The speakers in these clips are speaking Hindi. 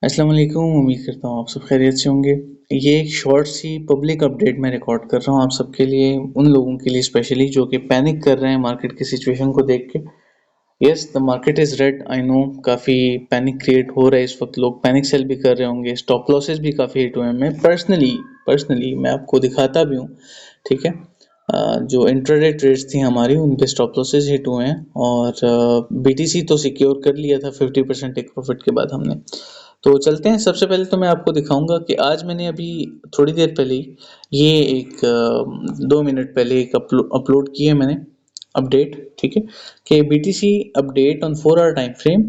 अस्सलाम वालेकुम। उम्मीद करता हूँ आप सब खैरियत से होंगे। ये एक शॉर्ट सी पब्लिक अपडेट मैं रिकॉर्ड कर रहा हूँ आप सबके लिए, उन लोगों के लिए स्पेशली जो कि पैनिक कर रहे हैं मार्केट की सिचुएशन को देख के। Yes, the market is red, I know. काफ़ी पैनिक क्रिएट हो रहा है इस वक्त, लोग पैनिक सेल भी कर रहे होंगे, स्टॉप लॉसेस भी काफ़ी हिट हुए हैं। मैं पर्सनली मैं आपको दिखाता भी हूँ, ठीक है। जो इंट्राडे ट्रेड्स थी हमारी, उन पे स्टॉप लॉसेस हिट हुए हैं और बीटीसी तो सिक्योर कर लिया था 50% टेक प्रॉफिट के बाद हमने। तो चलते हैं। सबसे पहले तो मैं आपको दिखाऊंगा कि आज मैंने अभी थोड़ी देर पहले ही ये एक 2 मिनट पहले एक अपलोड की है मैंने अपडेट, ठीक है, कि BTC update on 4 hour time frame.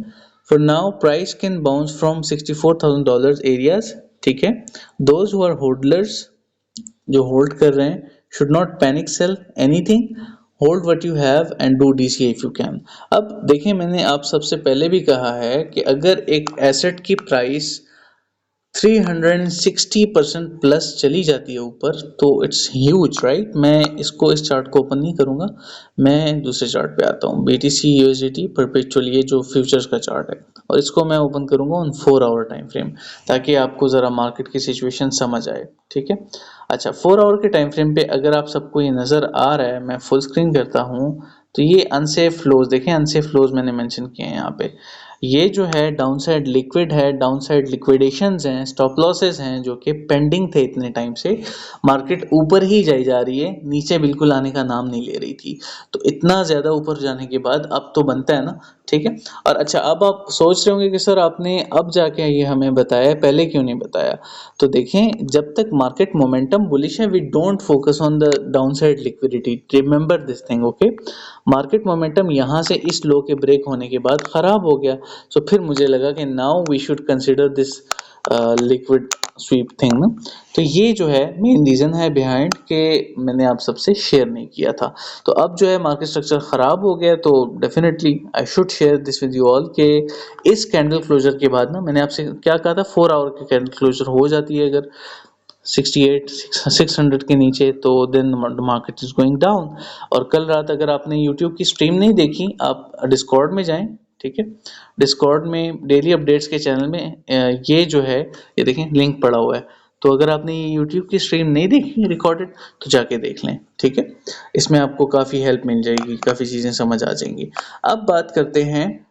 For now price can bounce from $64,000 areas, ठीक है। दोज हु आर होल्डर्स, जो होल्ड कर रहे हैं, should not panic sell anything, hold what you have and do DCA if you can. अब देखें, मैंने आप सबसे पहले भी कहा है कि अगर एक एसेट की प्राइस 360% प्लस चली जाती है ऊपर, तो इट्स ह्यूज, राइट। मैं इसको, इस चार्ट को ओपन नहीं करूंगा, मैं दूसरे चार्ट पे आता हूँ। बीटीसी यूएसडीटी परपेचुअल, ये जो फ्यूचर्स का चार्ट है, और इसको मैं ओपन करूंगा ऑन 4 आवर टाइम फ्रेम, ताकि आपको जरा मार्केट की सिचुएशन समझ आए, ठीक है। अच्छा, 4 आवर के टाइम फ्रेम पे अगर आप सबको ये नजर आ रहा है, मैं फुल स्क्रीन करता हूँ, तो ये अनसेफ फ्लोज देखें, अनसेफ फ्लोज मैंने मेंशन किए हैं यहाँ पे। ये जो है डाउनसाइड लिक्विड है, डाउनसाइड लिक्विडेशंस हैं, स्टॉप लॉसेस हैं जो कि पेंडिंग थे इतने टाइम से। मार्केट ऊपर ही जाई जा रही है, नीचे बिल्कुल आने का नाम नहीं ले रही थी। तो इतना ज्यादा ऊपर जाने के बाद अब तो बनता है ना, ठीक है। और अच्छा, अब आप सोच रहे होंगे कि सर आपने अब जाके ये हमें बताया, पहले क्यों नहीं बताया। तो देखें, जब तक मार्केट मोमेंटम बुलिश है, we don't focus on the downside liquidity, remember this thing, okay. Market momentum यहाँ से इस लो के ब्रेक होने के बाद खराब हो गया, तो फिर मुझे लगा कि now we should consider this liquid sweep thing ना। तो ये जो है मेन रीजन है बिहाइंड के मैंने आप सबसे शेयर नहीं किया था। तो अब जो है मार्केट स्ट्रक्चर खराब हो गया, तो definitely I should share this with you all के इस कैंडल क्लोजर के बाद ना, मैंने आपसे क्या कहा था, 4 आवर की कैंडल क्लोजर हो जाती है अगर 68 600 के नीचे, तो then market is going down. और कल रात अगर आपने यूट्यूब की स्ट्रीम नहीं देखी, आप डिस्कॉर्ड में जाएं, ठीक है। डिस्कॉर्ड में डेली अपडेट्स के चैनल में ये जो है, ये देखें लिंक पड़ा हुआ है। तो अगर आपने ये यूट्यूब की स्ट्रीम नहीं देखी रिकॉर्डेड, तो जाके देख लें, ठीक है। इसमें आपको काफ़ी हेल्प मिल जाएगी, काफ़ी चीज़ें समझ आ जाएंगी। अब बात करते हैं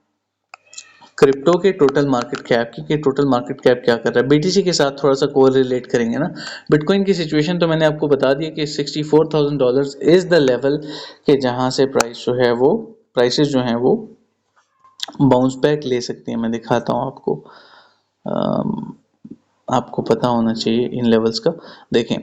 क्रिप्टो के टोटल मार्केट कैप की, कि टोटल मार्केट कैप क्या कर रहा है। बीटीसी के साथ थोड़ा सा कोरिलेट करेंगे ना। बिटकॉइन की सिचुएशन तो मैंने आपको बता दिया कि $64,000 इज द लेवल के जहां से प्राइस जो है वो, प्राइसेस जो हैं वो बाउंस बैक ले सकती हैं। मैं दिखाता हूँ आपको, अम, आपको पता होना चाहिए इन लेवल्स का। देखें,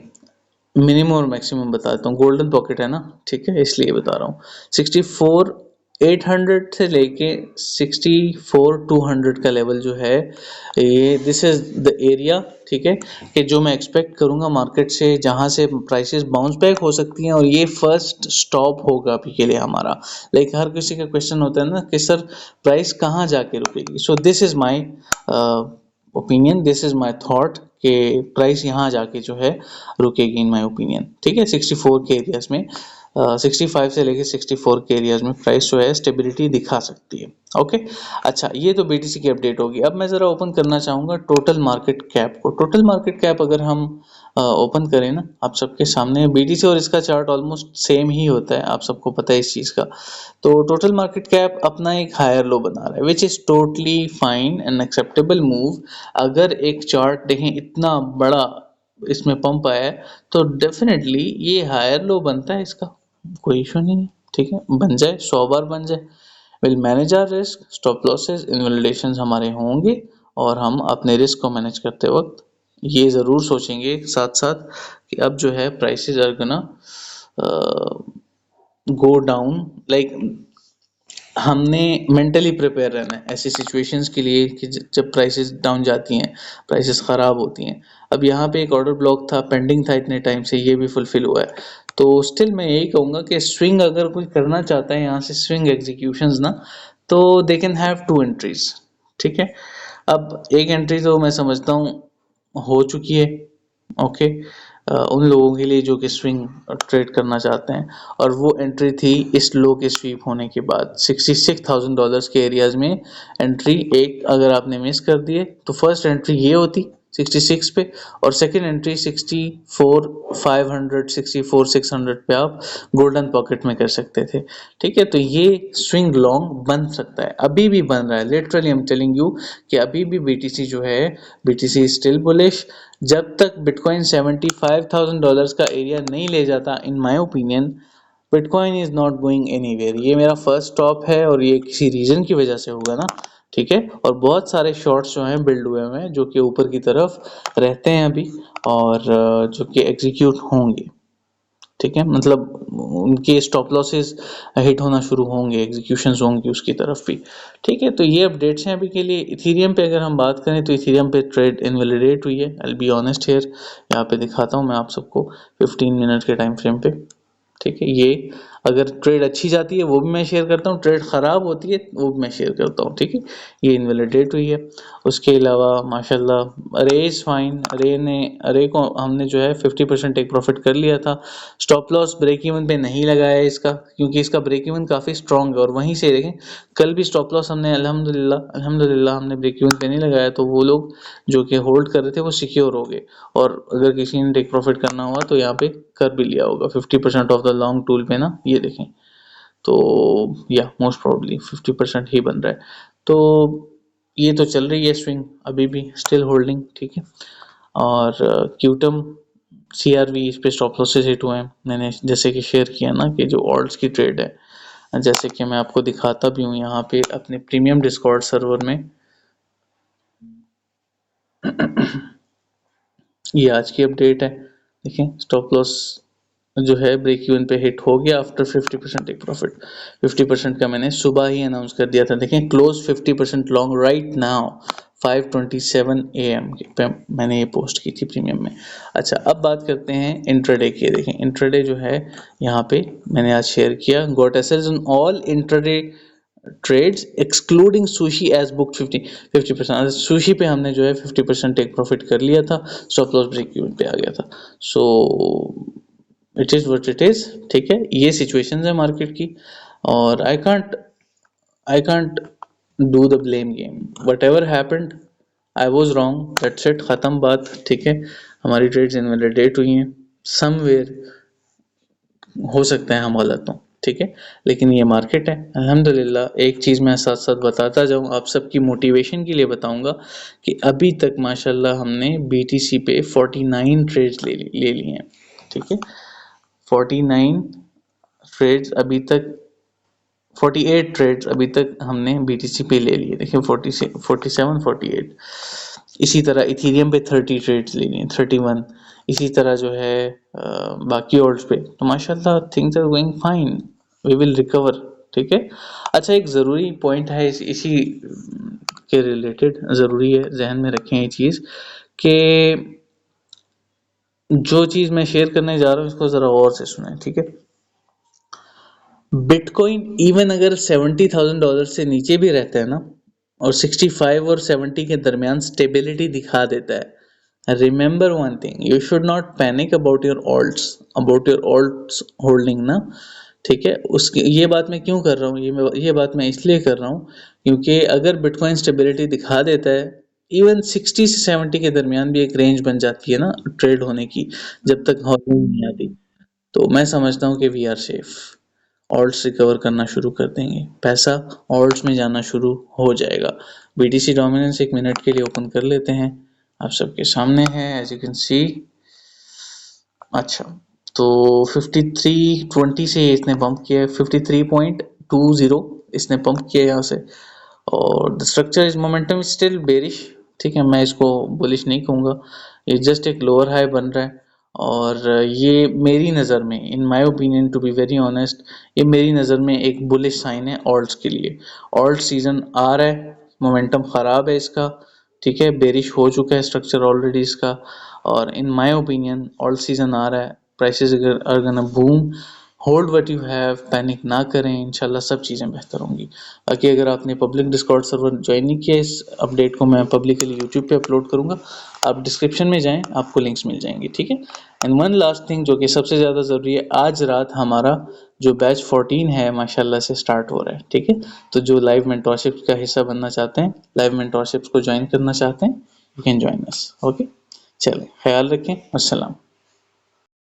मिनिमम और मैक्सिमम बता देता हूँ, गोल्डन पॉकेट है ना, ठीक है, इसलिए बता रहा हूँ। 64,800 से लेके 64,200 का लेवल जो है, ये दिस इज द एरिया, ठीक है, कि जो मैं एक्सपेक्ट करूंगा मार्केट से, जहां से प्राइसेस बाउंस बैक हो सकती हैं, और ये फर्स्ट स्टॉप होगा अभी के लिए हमारा। लाइक हर किसी का क्वेश्चन होता है ना कि सर प्राइस कहाँ जाके रुकेगी। So this is my opinion, this is my thought कि प्राइस यहाँ जाके जो है रुकेगी इन माय ओपिनियन, ठीक है। 64 के एरियाज में, 65 से लेके 64 के एरियाज में प्राइस जो है स्टेबिलिटी दिखा सकती है, ओके। अच्छा, ये तो बीटीसी की अपडेट होगी। अब मैं ज़रा ओपन करना चाहूँगा टोटल मार्केट कैप को। टोटल मार्केट कैप अगर हम ओपन करें ना, आप सबके सामने बीटीसी और इसका चार्ट ऑलमोस्ट सेम ही होता है, आप सबको पता है इस चीज़ का। तो टोटल मार्केट कैप अपना एक हायर लो बना रहा है, which is totally fine and acceptable move. अगर एक चार्ट देखें, इतना बड़ा इसमें पंप आया है, तो डेफिनेटली ये हायर लो बनता है, इसका कोई इशू नहीं है, ठीक है। बन जाए, 100 बार बन जाए। Will manage our risk, stop losses, invalidations हमारे होंगे, और हम अपने रिस्क को मैनेज करते वक्त ये ज़रूर सोचेंगे साथ साथ कि अब जो है prices are gonna go down. Like हमने मेंटली प्रिपेयर रहना है ऐसी सिचुएशंस के लिए कि जब प्राइसेस डाउन जाती हैं, प्राइसेस ख़राब होती हैं। अब यहाँ पे एक ऑर्डर ब्लॉक था, पेंडिंग था इतने टाइम से, ये भी फुलफिल हुआ है। तो स्टिल मैं यही कहूँगा कि स्विंग अगर कोई करना चाहता है यहाँ से, स्विंग एग्जीक्यूशंस ना, तो दे कैन हैव 2 एंट्रीज, ठीक है। अब एक एंट्री तो मैं समझता हूँ हो चुकी है, ओके। उन लोगों के लिए जो कि स्विंग ट्रेड करना चाहते हैं, और वो एंट्री थी इस लो के स्वीप होने के बाद $66,000 के एरियाज में एंट्री। एक अगर आपने मिस कर दिए तो फर्स्ट एंट्री ये होती 66 पे, और सेकंड एंट्री 64,500 64,600 पे आप गोल्डन पॉकेट में कर सकते थे। ठीक है, तो ये स्विंग लॉन्ग बन सकता है, अभी भी बन रहा है। Literally I am telling you कि अभी भी बीटीसी जो है, बीटीसी स्टिल बुलिश। जब तक बिटकॉइन $75,000 का एरिया नहीं ले जाता, इन my opinion bitcoin is not going anywhere. ये मेरा फर्स्ट स्टॉप है, और ये किसी रीजन की वजह से होगा ना। ठीक है, और बहुत सारे शॉर्ट्स जो हैं बिल्ड हुए हैं जो कि ऊपर की तरफ रहते हैं अभी, और जो कि एग्जीक्यूट होंगे। ठीक है, मतलब उनके स्टॉप लॉसेस हिट होना शुरू होंगे, एग्जीक्यूशंस होंगी उसकी तरफ भी। ठीक है, तो ये अपडेट्स हैं अभी के लिए। इथेरियम पे अगर हम बात करें तो इथेरियम पे ट्रेड इनवैलिडेट हुई है। आई बी ऑनेस्ट हियर, यहाँ पे दिखाता हूँ मैं आप सबको 15 मिनट के टाइम फ्रेम पे। ठीक है, ये अगर ट्रेड अच्छी जाती है वो भी मैं शेयर करता हूँ, ट्रेड ख़राब होती है वो भी मैं शेयर करता हूँ। ठीक है, ये इनवैलिडेट हुई है। उसके अलावा माशाल्लाह रे इज़ फाइन। रे को हमने जो है 50% टेक प्रॉफिट कर लिया था। स्टॉप लॉस ब्रेक इवन पे नहीं लगाया है इसका, क्योंकि इसका ब्रेक इवन काफ़ी स्ट्रॉन्ग है, और वहीं से देखें कल भी स्टॉप लॉस हमने अल्हम्दुलिल्लाह हमने ब्रेक इवन पे नहीं लगाया, तो वो लोग जो कि होल्ड कर रहे थे वो सिक्योर हो गए, और अगर किसी ने टेक प्रॉफिट करना हुआ तो यहाँ पे कर भी लिया होगा 50% ऑफ द लॉन्ग टूल पे ना, ये देखें। तो या मोस्ट प्रोबेबली 50% ही बन रहा है। तो ये तो चल रही है स्विंग अभी भी स्टिल होल्डिंग। ठीक है, और क्यूटम सीआरवी इस पे स्टॉप लॉसेस हिट हुए हैं। मैंने जैसे कि शेयर किया ना कि जो ऑल्ट्स की ट्रेड है, जैसे कि मैं आपको दिखाता भी हूँ यहाँ पे अपने प्रीमियम डिस्कॉर्ड सर्वर में। ये आज की अपडेट है, देखिए स्टॉप लॉस जो है ब्रेक इवन पे हिट हो गया आफ्टर 50% टेक प्रॉफिट। 50% का मैंने सुबह ही अनाउंस कर दिया था। देखें close 50% long right now 5:27 AM पे मैंने ये पोस्ट की थी प्रीमियम में। अच्छा, अब बात करते हैं इंट्राडे की। देखें इंट्राडे जो है यहाँ पे मैंने आज शेयर किया, got SLs on all intraday trades excluding Sushi as book 50%। Sushi पे हमने जो है 50% टेक प्रॉफिट कर लिया था, स्टॉप लॉस ब्रेक इवन पे आ गया था। So it is what it is. ठीक है, ये सिचुएशंस है मार्केट की, और I can't do the blame game. What ever happened I was wrong, that's it, ख़त्म बात। ठीक है, हमारी ट्रेड्स इनवैलिडेट हुई हैं समवेयर, हो सकता है हम गलत हों। ठीक है, लेकिन ये मार्केट है अल्हम्दुलिल्लाह। एक चीज़ मैं साथ साथ बताता जाऊँ, आप सबकी मोटिवेशन के लिए बताऊँगा कि अभी तक माशाल्लाह हमने बीटीसी पे 49 ट्रेड्स ले ली हैं। ठीक है, 49 ट्रेड्स अभी तक, 48 ट्रेड्स अभी तक हमने बीटीसी पे ले लिए। देखिए 47 48। इसी तरह इथेरियम पे 30 ट्रेड्स ले लिए, 31। इसी तरह जो है बाकी ऑल्ट्स पे, तो माशाल्लाह things are going fine, we will recover. ठीक है, अच्छा एक ज़रूरी पॉइंट है इसी के रिलेटेड, ज़रूरी है जहन में रखें ये चीज़ कि जो चीज़ मैं शेयर करने जा रहा हूँ इसको ज़रा गौर से सुनें। ठीक है, बिटकॉइन इवन अगर $70,000 से नीचे भी रहता है ना, और 65 और 70 के दरमियान स्टेबिलिटी दिखा देता है, remember one thing, you should not panic about your ult's holding ना। ठीक है, उसकी ये बात मैं क्यों कर रहा हूँ, ये बात मैं इसलिए कर रहा हूँ क्योंकि अगर बिटकॉइन स्टेबिलिटी दिखा देता है, इवन 60 से 70 के दरमियान भी एक रेंज बन जाती है ना ट्रेड होने की, जब तक होल्डिंग नहीं आती, तो मैं समझता हूँ कि we are safe. Alts recover करना शुरू कर देंगे, पैसा ऑल्ट्स में जाना शुरू हो जाएगा। बीटीसी डोमिनेंस एक मिनट के लिए ओपन कर लेते हैं, आप सबके सामने है एज यू कैन सी। अच्छा, तो 53.20 से इसने पंप किया, 53.20 इसने पंप किया यहाँ से, और the structure is momentum still bearish. ठीक है, मैं इसको बुलिश नहीं कहूँगा, ये जस्ट एक लोअर हाई बन रहा है, और ये मेरी नज़र में, in my opinion to be very honest, ये मेरी नज़र में एक बुलिश साइन है ऑल्ट्स के लिए। ऑल्ट सीजन आ रहा है, मोमेंटम ख़राब है इसका। ठीक है, बेरिश हो चुका है स्ट्रक्चर ऑलरेडी इसका, और in my opinion alt season आ रहा है, prices are gonna boom. Hold what you have, panic ना करें, इंशाल्लाह सब चीज़ें बेहतर होंगी। बाकी अगर आपने पब्लिक डिस्कॉर्ड सर्वर ज्वाइन नहीं किया, इस अपडेट को मैं पब्लिकली यूट्यूब पे अपलोड करूँगा, आप डिस्क्रिप्शन में जाएं, आपको लिंक्स मिल जाएंगे। ठीक है, एंड वन लास्ट थिंग जो कि सबसे ज़्यादा ज़रूरी है, आज रात हमारा जो बैच 14 है माशाल्लाह से स्टार्ट हो रहा है, ठीक है। तो जो लाइव मेंटोरशिप का हिस्सा बनना चाहते हैं, लाइव मेंटोरशिप्स को ज्वाइन करना चाहते हैं, you can join us. Okay, चलें, ख्याल रखें, अस्सलाम।